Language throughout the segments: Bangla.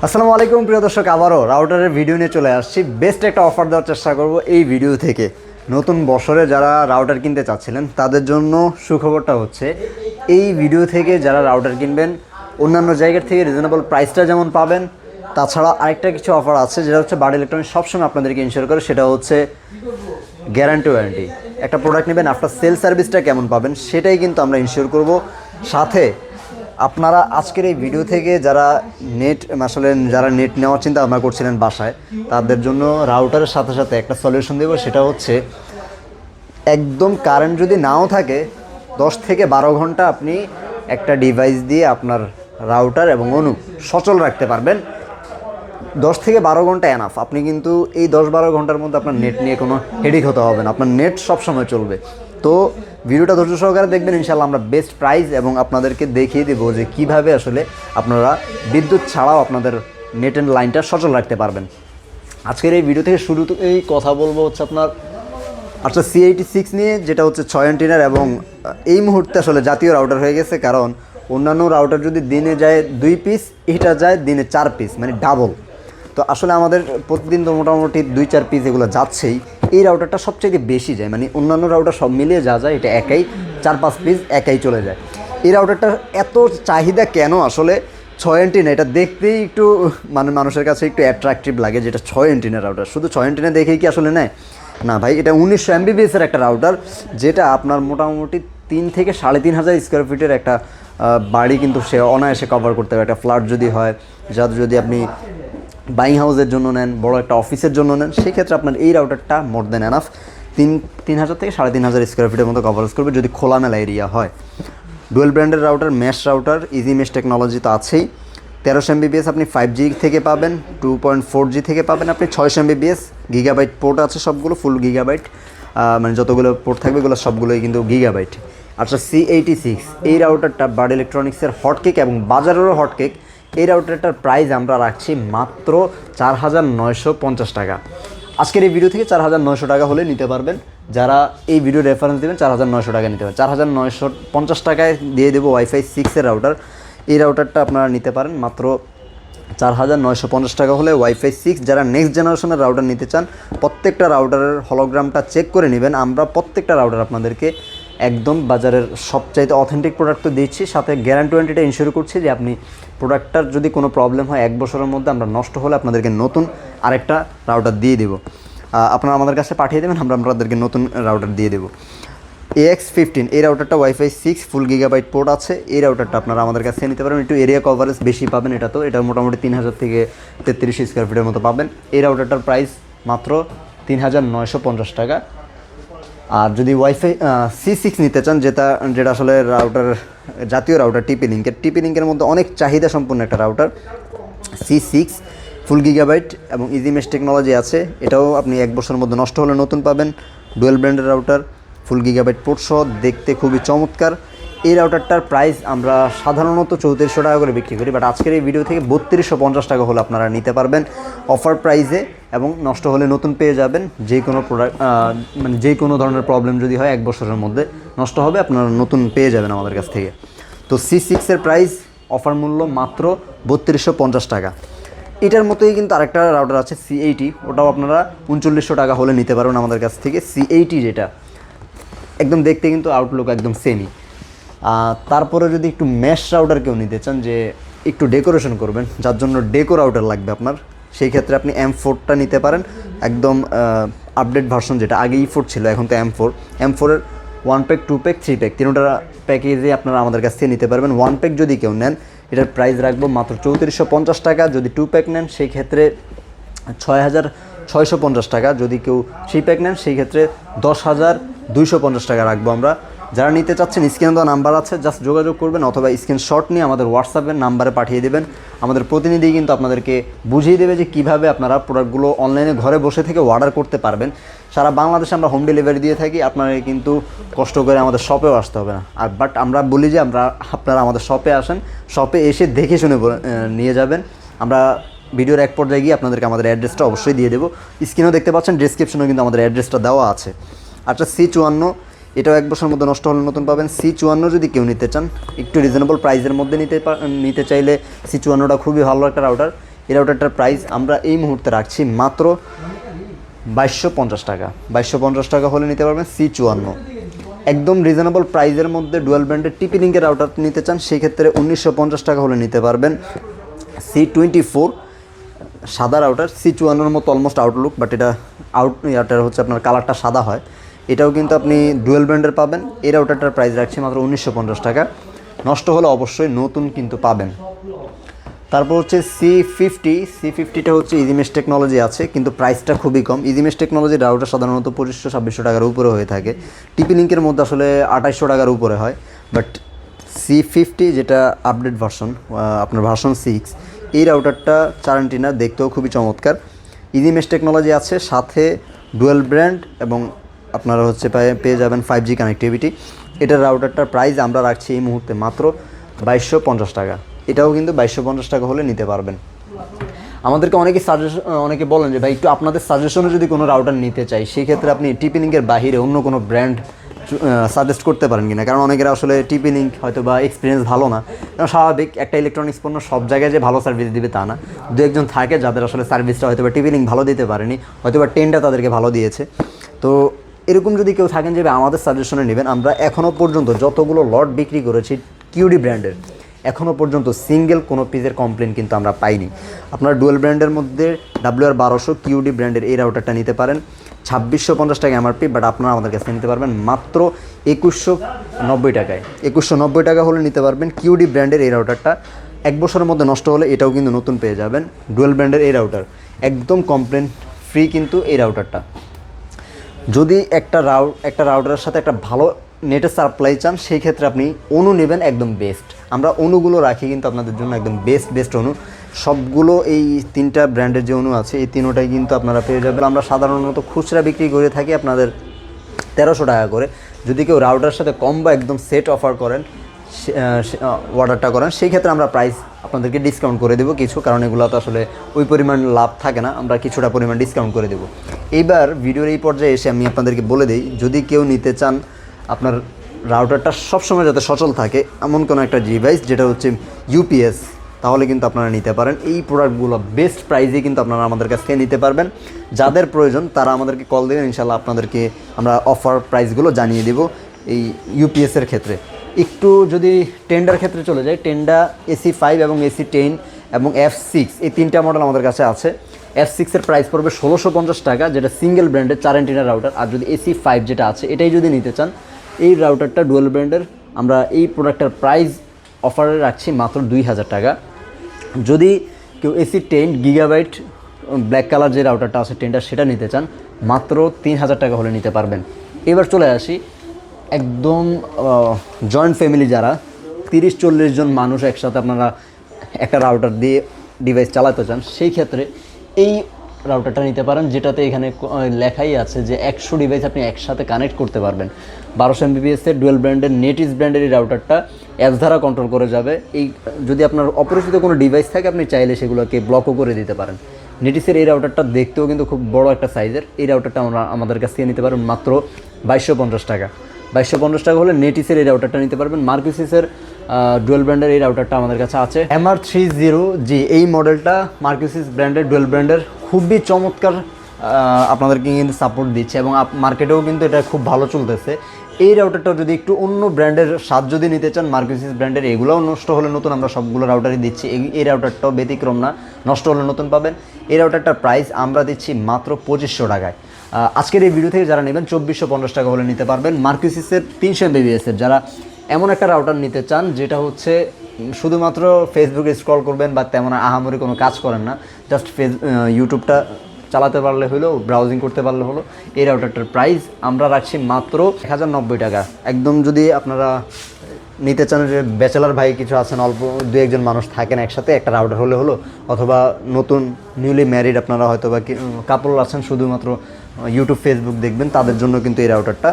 আসসালামু আলাইকুম প্রিয় দর্শক, আবারও রাউটারের ভিডিও নিয়ে চলে আসছি। বেস্ট একটা অফার দেওয়ার চেষ্টা করব এই ভিডিও থেকে। নতুন বছরে যারা রাউটার কিনতে চাচ্ছিলেন তাদের জন্য সুখবরটা হচ্ছে, এই ভিডিও থেকে যারা রাউটার কিনবেন অন্যান্য জায়গার থেকে রিজনেবল প্রাইসটা যেমন পাবেন, তাছাড়া আরেকটা কিছু অফার আছে যেটা হচ্ছে বার্ড ইলেকট্রনিক্স সবসময় আপনাদেরকে ইনশিওর করে, সেটা হচ্ছে গ্যারান্টি ওয়ারেন্টি। একটা প্রোডাক্ট নেবেন, আফটার সেল সার্ভিসটা কেমন পাবেন সেটাই কিন্তু আমরা ইনশিওর করব। সাথে আপনারা আজকের এই ভিডিও থেকে যারা নেট নেওয়ার চিন্তা ভাবনা করছিলেন বাসায়, তাদের জন্য রাউটারের সাথে সাথে একটা সলিউশন দেবো। সেটা হচ্ছে একদম কারেন্ট যদি নাও থাকে 10 থেকে 12 ঘন্টা আপনি একটা ডিভাইস দিয়ে আপনার রাউটার এবং অনু সচল রাখতে পারবেন। 10 থেকে 12 ঘন্টা এনাফ। আপনি কিন্তু এই 10-12 ঘন্টার মধ্যে আপনার নেট নিয়ে কোনো হেডেক হতে হবে না, আপনার নেট সবসময় চলবে। তো ভিডিওটা ধৈর্য সহকারে দেখবেন, ইনশাআল্লাহ আমরা বেস্ট প্রাইস এবং আপনাদেরকে দেখিয়ে দেবো যে কীভাবে আসলে আপনারা বিদ্যুৎ ছাড়াও আপনাদের নেট অ্যান্ড লাইনটা সচল রাখতে পারবেন। আজকের এই ভিডিও থেকে শুরুতেই কথা বলবো হচ্ছে আপনার C86 নিয়ে, যেটা হচ্ছে 6 অ্যান্টেনার এবং এই মুহূর্তে আসলে জাতীয় রাউটার হয়ে গেছে। কারণ অন্যান্য রাউটার যদি দিনে যায় 2 পিস, এটা যায় দিনে 4 পিস, মানে ডাবল। তো আসলে আমাদের প্রতিদিন তো মোটামুটি 2-4 পিস এগুলো যাচ্ছেই। এই রাউটারটা সবচেয়ে বেশি যায়, মানে অন্যান্য রাউটার সব মিলিয়ে যা যায় এটা একাই 4-5 পিস একাই চলে যায়। এই রাউটারটার এত চাহিদা কেন? আসলে 6 অ্যান্টেনা, এটা দেখতেই একটু মানে মানুষের কাছে একটু অ্যাট্রাকটিভ লাগে, যেটা 6 অ্যান্টেনা রাউটার। শুধু 6 অ্যান্টেনা দেখেই কি আসলে নেয়? না ভাই, এটা 1900 MBPS-এর একটা রাউটার, যেটা আপনার মোটামুটি 3 থেকে 3500 স্কোয়ার ফিটের একটা বাড়ি কিন্তু সে অনায়াসে কভার করতে পারে। একটা ফ্ল্যাট যদি হয়, যদি আপনি বাইং হাউসের জন্য নেন, বড় একটা অফিসের জন্য নেন, সেক্ষেত্রে আপনার এই রাউটারটা মোর দেন এনাফ। 3000 থেকে 3500 স্কোয়ার ফিটের মতো কভারেজ করবে যদি খোলামেলা এরিয়া হয়। ডুয়েল ব্র্যান্ডের router, mesh router, easy mesh technology তো আছেই। 1300 MBPS আপনি 5G থেকে পাবেন, 2.4G থেকে পাবেন আপনি 600 MBPS। গিগাবাইট পোর্ট আছে সবগুলো, ফুল গিগাবাইট, মানে যতগুলো পোর্ট থাকবে এগুলো সবগুলোই কিন্তু গিগাবাইট। আচ্ছা, C86 এই রাউটারটা বার্ড ইলেকট্রনিক্সের হটকেক এবং বাজারেরও হটকেক। এই রাউটারটার প্রাইস আমরা রাখছি মাত্র 4950 টাকা। আজকের এই ভিডিও থেকে 4900 টাকা হলে নিতে পারবেন। যারা এই ভিডিও রেফারেন্স দেবেন 4900 টাকা নিতে পারেন। 4950 টাকায় দিয়ে দেবো ওয়াইফাই 6-এর রাউটার। এই রাউটারটা আপনারা নিতে পারেন মাত্র 4950 টাকা হলে ওয়াইফাই 6। যারা নেক্সট জেনারেশনের রাউটার নিতে চান, প্রত্যেকটা রাউটারের হলোগ্রামটা চেক করে নেবেন। আমরা প্রত্যেকটা রাউটার আপনাদেরকে একদম বাজারের সবচাইতে অথেন্টিক প্রোডাক্ট তো দিচ্ছি, সাথে গ্যারান্টি ওয়ারেন্টিটা ইনশিওর করছি যে আপনি প্রোডাক্টটার যদি কোনো প্রবলেম হয় 1 বছরের মধ্যে আমরা নষ্ট হলে আপনাদেরকে নতুন আরেকটা রাউটার দিয়ে দেবো। আপনারা আমাদের কাছে পাঠিয়ে দেবেন, আমরা আপনাদেরকে নতুন রাউটার দিয়ে দেবো। AX15 এই রাউটারটা ওয়াইফাই 6 ফুল গিগাবাইট পোর্ট আছে। এই রাউটারটা আপনারা আমাদের কাছে নিতে পারেন। একটু এরিয়া কভারেজ বেশি পাবেন, এটা মোটামুটি 3000 থেকে 33 স্কোয়ার ফিটের মতো পাবেন। এই রাউটারটার প্রাইস মাত্র 3950 টাকা। আর যদি ওয়াইফাই C6 নিতে চান, যেটা আসলে রাউটার জাতীয় রাউটার টিপি লিঙ্কের মধ্যে অনেক চাহিদা সম্পন্ন একটা রাউটার, C6 ফুল গিগাবাইট এবং ইজি মেশ টেকনোলজি আছে। এটাও আপনি 1 বছরের মধ্যে নষ্ট হলে নতুন পাবেন। ডুয়েল ব্র্যান্ডের রাউটার, ফুল গিগাবাইট পোর্ট সহ, দেখতে খুবই চমৎকার। এই রাউটারটার প্রাইস আমরা সাধারণত 3400 টাকা করে বিক্রি করি, বাট আজকের এই ভিডিও থেকে 3250 টাকা হলে আপনারা নিতে পারবেন অফার প্রাইসে, এবং নষ্ট হলে নতুন পেয়ে যাবেন। যে কোনো প্রোডাক্ট মানে যে কোনো ধরনের প্রবলেম যদি হয় 1 বছরের মধ্যে নষ্ট হবে, আপনারা নতুন পেয়ে যাবেন আমাদের কাছ থেকে। তো C6-এর প্রাইস অফার মূল্য মাত্র 3250 টাকা। এটার মতোই কিন্তু আরেকটা রাউটার আছে C80, ওটাও আপনারা 3900 টাকা হলে নিতে পারবেন আমাদের কাছ থেকে। C80 যেটা একদম দেখতে কিন্তু আউটলুক একদম সেমই। তারপরে যদি একটু মেশ রাউটার কেউ নিতে চান, যে একটু ডেকোরেশন করবেন, যার জন্য ডেকো রাউটার লাগবে আপনার, সেই ক্ষেত্রে আপনি M4টা নিতে পারেন। একদম আপডেট ভার্সন, যেটা আগে E4 ছিল, এখন তো M4-এর 1 প্যাক, 2 প্যাক, 3 প্যাক, তিনটা প্যাকেজে আপনারা আমাদের কাছ থেকে নিতে পারবেন। 1 প্যাক যদি কেউ নেন, এটার প্রাইস রাখবো মাত্র 3450 টাকা। যদি 2 প্যাক নেন সেই ক্ষেত্রে 6650 টাকা। যদি কেউ 3 প্যাক নেন সেই ক্ষেত্রে 10250 টাকা রাখবো আমরা। যারা নিতে চাচ্ছেন, স্ক্রিনে দেওয়া নাম্বার আছে, জাস্ট যোগাযোগ করবেন, অথবা স্ক্রিনশট নিয়ে আমাদের হোয়াটসঅ্যাপের নাম্বারে পাঠিয়ে দেবেন। আমাদের প্রতিনিধি কিন্তু আপনাদেরকে বুঝিয়ে দেবে যে কীভাবে আপনারা প্রোডাক্টগুলো অনলাইনে ঘরে বসে থেকে অর্ডার করতে পারবেন। সারা বাংলাদেশে আমরা হোম ডেলিভারি দিয়ে থাকি, আপনারা কিন্তু কষ্ট করে আমাদের শপেও আসতে হবে না। আর বাট আমরা বলি যে আপনারা আমাদের শপে আসেন, শপে এসে দেখে শুনে নিয়ে যাবেন। আমরা ভিডিওর এক পর্যায়ে গিয়ে আপনাদেরকে আমাদের অ্যাড্রেসটা অবশ্যই দিয়ে দেবো। স্ক্রিনেও দেখতে পাচ্ছেন, ডেসক্রিপশনেও কিন্তু আমাদের অ্যাড্রেসটা দেওয়া আছে। আচ্ছা, C54 এটাও 1 বছরের মধ্যে নষ্ট হলে নতুন পাবেন। C54 যদি কেউ নিতে চান, একটু রিজনেবল প্রাইসের মধ্যে নিতে চাইলে C54টা খুবই ভালো একটা রাউটার। এই রাউটারটার প্রাইস আমরা এই মুহূর্তে রাখছি মাত্র 2250 টাকা। 2250 টাকা হলে নিতে পারবেন C54। একদম রিজনেবল প্রাইসের মধ্যে ডুয়াল ব্র্যান্ডের টিপি লিঙ্কের রাউটার নিতে চান সেই ক্ষেত্রে 1950 টাকা হলে নিতে পারবেন C24 সাদা রাউটার। C54 মতো অলমোস্ট আউটলুক, বাট এটার হচ্ছে আপনার কালারটা সাদা হয়। এটাও কিন্তু আপনি ডুয়েল ব্র্যান্ডের পাবেন। এই রাউটারটার প্রাইস রাখছি মাত্র 1950 টাকা। নষ্ট হলে অবশ্যই নতুন কিন্তু পাবেন। তারপর হচ্ছে C50টা হচ্ছে ইজিমেশ টেকনোলজি আছে, কিন্তু প্রাইসটা খুবই কম। ইজিমেশ টেকনোলজির রাউটার সাধারণত 2500-2600 টাকার উপরে হয়ে থাকে। টিপি লিঙ্কের মধ্যে আসলে 2800 টাকার উপরে হয়। বাট C50 যেটা আপডেট ভার্সন, আপনার ভার্সন 6, এই রাউটারটা 4 অ্যান্টেনা, দেখতেও খুবই চমৎকার। ইজিমেশ টেকনোলজি আছে, সাথে ডুয়েল ব্র্যান্ড, এবং আপনারা হচ্ছে পেয়ে যাবেন 5G কানেক্টিভিটি। এটার রাউটারটার প্রাইস আমরা রাখছি এই মুহূর্তে মাত্র 2250 টাকা। এটাও কিন্তু 2250 টাকা হলে নিতে পারবেন। আমাদেরকে অনেকে বলেন যে ভাই একটু আপনাদের সাজেশনে যদি কোনো রাউটার নিতে চাই, সেই ক্ষেত্রে আপনি টিপি লিঙ্কের বাহিরে অন্য কোনো ব্র্যান্ড সাজেস্ট করতে পারেন কিনা। কারণ অনেকের আসলে টিপি লিঙ্ক হয়তো বা এক্সপিরিয়েন্স ভালো না। কারণ স্বাভাবিক, একটা ইলেকট্রনিক্স পণ্য সব জায়গায় যে ভালো সার্ভিস দিবে তা না। দু একজন থাকে যাদের আসলে সার্ভিসটা হয়তো বা টিপি লিঙ্ক ভালো দিতে পারেনি, হয়তো বা টেনটা তাদেরকে ভালো দিয়েছে। তো এরকম যদি কেউ থাকেন যে আমাদের সাজেশনে নেবেন, আমরা এখনও পর্যন্ত যতগুলো লট বিক্রি করেছি কিউডি ব্র্যান্ডের, এখনও পর্যন্ত সিঙ্গেল কোনো পিসের কমপ্লেন কিন্তু আমরা পাইনি। আপনার ডুয়েল ব্র্যান্ডের মধ্যে WR1200 কিউডি ব্র্যান্ডের এই রাউটারটা নিতে পারেন 2650 টাকা MRP, বাট আপনারা আমাদের কাছে নিতে পারবেন মাত্র 2190 টাকায়। 2190 টাকা হলে নিতে পারবেন কিউডি ব্র্যান্ডের এই রাউটারটা। 1 বছরের মধ্যে নষ্ট হলে এটাও কিন্তু নতুন পেয়ে যাবেন। ডুয়েল ব্র্যান্ডের এই রাউটার একদম কমপ্লেন ফ্রি কিন্তু এই রাউটারটা। যদি একটা রাউটারের সাথে একটা ভালো নেটের সাপ্লাই চান, সেই ক্ষেত্রে আপনি অনু নেবেন, একদম বেস্ট। আমরা অনুগুলো রাখি কিন্তু আপনাদের জন্য একদম বেস্ট অনু। সবগুলো এই 3টা ব্র্যান্ডের যে অনু আছে, এই 3টাই কিন্তু আপনারা পেয়ে যাবেন। আমরা সাধারণত খুচরা বিক্রি করে থাকি আপনাদের 1300 টাকা করে। যদি কেউ রাউটারের সাথে কম্বো একদম সেট অফার করেন, অর্ডারটা করেন, সেই ক্ষেত্রে আমরা প্রাইস আপনাদেরকে ডিসকাউন্ট করে দেবো কিছু, কারণ এগুলো তো আসলে ওই পরিমাণ লাভ থাকে না, আমরা কিছুটা পরিমাণ ডিসকাউন্ট করে দেবো। এইবার ভিডিওর এই পর্যায়ে এসে আমি আপনাদেরকে বলে দিই, যদি কেউ নিতে চান আপনার রাউটারটা সবসময় যাতে সচল থাকে এমন কোনো একটা ডিভাইস যেটা হচ্ছে UPS, তাহলে কিন্তু আপনারা নিতে পারেন। এই প্রোডাক্টগুলো বেস্ট প্রাইসে কিন্তু আপনারা আমাদের কাছ থেকে নিতে পারবেন। যাদের প্রয়োজন তারা আমাদেরকে কল দেবেন, ইনশাল্লাহ আপনাদেরকে আমরা অফার প্রাইসগুলো জানিয়ে দেব। এই UPS-এর ক্ষেত্রে একটু যদি টেন্ডার ক্ষেত্রে চলে যায়, টেন্ডা AC5 এবং AC10 এবং F6, এই 3টা মডেল আমাদের কাছে আছে। F6-এর প্রাইস পড়বে 1650 টাকা, যেটা সিঙ্গেল ব্র্যান্ডের 4 অ্যান্টেনা রাউটার। আর যদি AC5 যেটা আছে, এটাই যদি নিতে চান, এই রাউটারটা ডুয়েল ব্র্যান্ডের, আমরা এই প্রোডাক্টের প্রাইস অফারে রাখছি মাত্র 2000 টাকা। যদি কেউ AC10 গিগাবাইট ব্ল্যাক কালার যে রাউটারটা আছে টেন্ডার, সেটা নিতে চান, মাত্র 3000 টাকা হলে নিতে পারবেন। এবার চলে আসি একদম জয়েন্ট ফ্যামিলি, যারা 30-40 জন মানুষ একসাথে আপনারা একটা রাউটার দিয়ে ডিভাইস চালাতে চান, সেই ক্ষেত্রে এই রাউটারটা নিতে পারেন, যেটাতে এখানে লেখাই আছে যে 100 ডিভাইস আপনি একসাথে কানেক্ট করতে পারবেন। 1200 Mbps-এর ডুয়েল ব্র্যান্ডের নেটিস ব্র্যান্ডের এই রাউটারটা অ্যাপস দ্বারা কন্ট্রোল করে যাবে। এই যদি আপনার অপরিচিত কোনো ডিভাইস থাকে, আপনি চাইলে সেগুলোকে ব্লকও করে দিতে পারেন। নেটিসের এই রাউটারটা দেখতেও কিন্তু খুব বড় একটা সাইজের। এই রাউটারটা আমরা আমাদের কাছ থেকে নিতে পারবেন মাত্র 2250 টাকা। 2250 টাকা হলে নেটিসের এই রাউটারটা নিতে পারবেন। মার্কিউসিসের ডুয়েল ব্র্যান্ডের এই রাউটারটা আমাদের কাছে আছে। MR30G এই মডেলটা মার্কিউসিস ব্র্যান্ডের ডুয়েল ব্র্যান্ডের, খুবই চমৎকার, আপনাদেরকে কিন্তু সাপোর্ট দিচ্ছে এবং মার্কেটেও কিন্তু এটা খুব ভালো চলতেছে। এই রাউটারটাও যদি একটু অন্য ব্র্যান্ডের স্বাদ যদি নিতে চান, মার্কিউসিস ব্র্যান্ডের, এগুলোও নষ্ট হলে নতুন আমরা সবগুলো রাউটারই দিচ্ছি। এই রাউটারটাও ব্যতিক্রম না, নষ্ট হলে নতুন পাবেন। এই রাউটারটার প্রাইস আমরা দিচ্ছি মাত্র 2500 টাকায়। আজকের এই ভিডিও থেকে যারা নেবেন 2450 টাকা হলে নিতে পারবেন। মার্কিউসিসের 300 Mbps-এর যারা এমন একটা রাউটার নিতে চান যেটা হচ্ছে শুধুমাত্র ফেসবুকে স্ক্রল করবেন বা তেমন আহামরি কোনো কাজ করেন না, জাস্ট ইউটিউবটা চালাতে পারলে হলো, ব্রাউজিং করতে পারলে হলো, এই রাউটারটার প্রাইস আমরা রাখছি মাত্র 1090 টাকা। একদম যদি আপনারা নিতে চান যে ব্যাচেলার ভাই কিছু আছেন, অল্প 2-1 জন মানুষ থাকেন একসাথে, একটা রাউটার হলে হলো, অথবা নতুন নিউলি ম্যারিড আপনারা হয়তো বা কাপল আছেন, শুধুমাত্র ইউটিউব ফেসবুক দেখবেন, তাদের জন্য কিন্তু এই রাউটারটা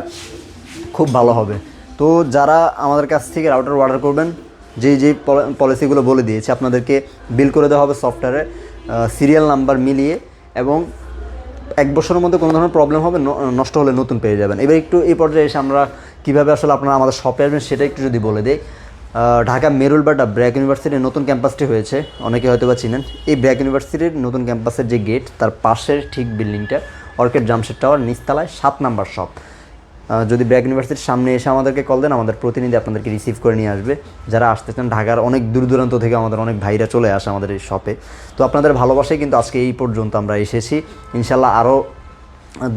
খুব ভালো হবে। তো যারা আমাদের কাছ থেকে রাউটার অর্ডার করবেন, যেই পলিসিগুলো বলে দিয়েছি, আপনাদেরকে বিল করে দেওয়া হবে সফটওয়্যারে সিরিয়াল নাম্বার মিলিয়ে, এবং 1 বছরের মধ্যে কোনো ধরনের প্রবলেম হবে, নষ্ট হলে নতুন পেয়ে যাবেন। এবার একটু এই পর্যায়ে এসে আমরা কীভাবে আসলে আপনারা আমাদের শপে আসবেন সেটা একটু যদি বলে দিই। ঢাকা মেরুলবাড্ডা ব্র্যাক ইউনিভার্সিটির নতুন ক্যাম্পাসটি হয়েছে, অনেকে হয়তো বা চিনেন। এই ব্র্যাক ইউনিভার্সিটির নতুন ক্যাম্পাসের যে গেট, তার পাশের ঠিক বিল্ডিংটা অর্কিড জামশেদ টাওয়ার, নিচতলায় 7 নাম্বার শপ। যদি ব্র্যাক ইউনিভার্সিটির সামনে এসে আমাদেরকে কল দেন, আমাদের প্রতিনিধি আপনাদেরকে রিসিভ করে নিয়ে আসবে। যারা আসতে চান, ঢাকার অনেক দূর দূরান্ত থেকে আমাদের অনেক ভাইরা চলে আসে আমাদের এই শপে। তো আপনাদের ভালোবাসায় কিন্তু আজকে এই পর্যন্ত আমরা এসেছি। ইনশাল্লাহ আরও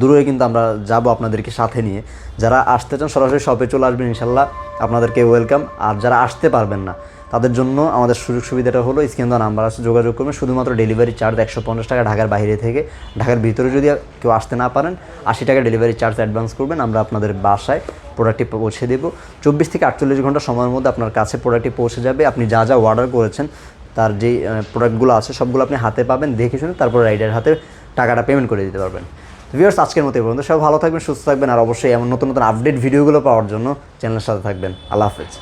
দূরে কিন্তু আমরা যাব আপনাদেরকে সাথে নিয়ে। যারা আসতে চান সরাসরি শপে চলে আসবেন, ইনশাল্লাহ আপনাদেরকে ওয়েলকাম। আর যারা আসতে পারবেন না, তাদের জন্য আমাদের সুযোগ সুবিধাটা হলো স্ক্রিনে দেওয়া নাম্বার আছে, যোগাযোগ করবেন। শুধুমাত্র ডেলিভারি চার্জ 150 টাকা ঢাকার বাইরে থেকে। ঢাকার ভিতরে যদি কেউ আসতে না পারেন, 80 টাকা ডেলিভারি চার্জ অ্যাডভান্স করবেন, আমরা আপনাদের বাসায় প্রোডাক্টটি পৌঁছে দেবো। 24 থেকে 48 ঘন্টা সময়ের মধ্যে আপনার কাছে প্রোডাক্টটি পৌঁছে যাবে। আপনি যা যা অর্ডার করেছেন তার যেই প্রোডাক্টগুলো আছে সবগুলো আপনি হাতে পাবেন, দেখে শুনে তারপর রাইডার হাতে টাকাটা পেমেন্ট করে দিতে পারবেন। ভিউয়ার্স, আজকের মতো এই পর্যন্ত। সব ভালো থাকবেন, সুস্থ থাকবেন, আর অবশ্যই এমন নতুন নতুন আপডেট ভিডিওগুলো পাওয়ার জন্য চ্যানেলের সাথে থাকবেন। আল্লাহ হাফেজ।